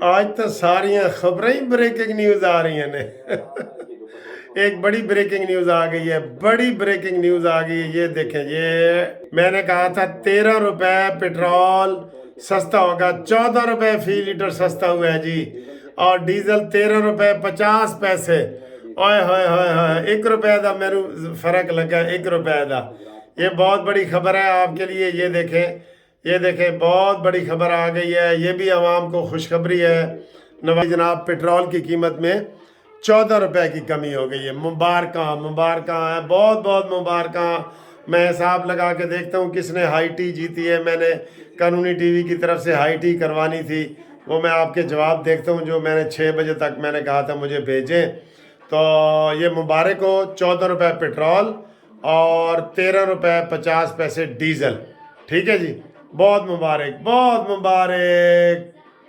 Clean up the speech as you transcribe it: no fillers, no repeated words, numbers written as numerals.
آج تو ساری خبریں ہی بریکنگ نیوز آ رہی ہیں ایک بڑی بریکنگ نیوز آ گئی ہے، بڑی بریکنگ نیوز آ گئی ہے۔ یہ دیکھیں، یہ میں نے کہا تھا 13 روپے پٹرول سستا ہوگا، 14 روپے فی لیٹر سستا ہوا ہے جی، اور ڈیزل 13 روپے 50 پیسے۔ اوئے ہوئے ہوئے ہوئے، 1 روپے دا میرے فرق لگا، 1 روپے دا۔ یہ بہت بڑی خبر ہے آپ کے لیے۔ یہ دیکھیں بہت بڑی خبر آ گئی ہے، یہ بھی عوام کو خوشخبری ہے۔ جناب پٹرول کی قیمت میں 14 روپے کی کمی ہو گئی ہے۔ مبارکاں ہیں، بہت بہت مبارکاں۔ میں حساب لگا کے دیکھتا ہوں کس نے ہائی ٹی جیتی ہے۔ میں نے قانونی ٹی وی کی طرف سے ہائی ٹی کروانی تھی، وہ میں آپ کے جواب دیکھتا ہوں جو میں نے 6 بجے تک میں نے کہا تھا مجھے بھیجیں۔ تو یہ مبارک ہو، 14 روپے پٹرول اور 13 روپے 50 پیسے ڈیزل، ٹھیک ہے جی، بہت مبارک، بہت مبارک۔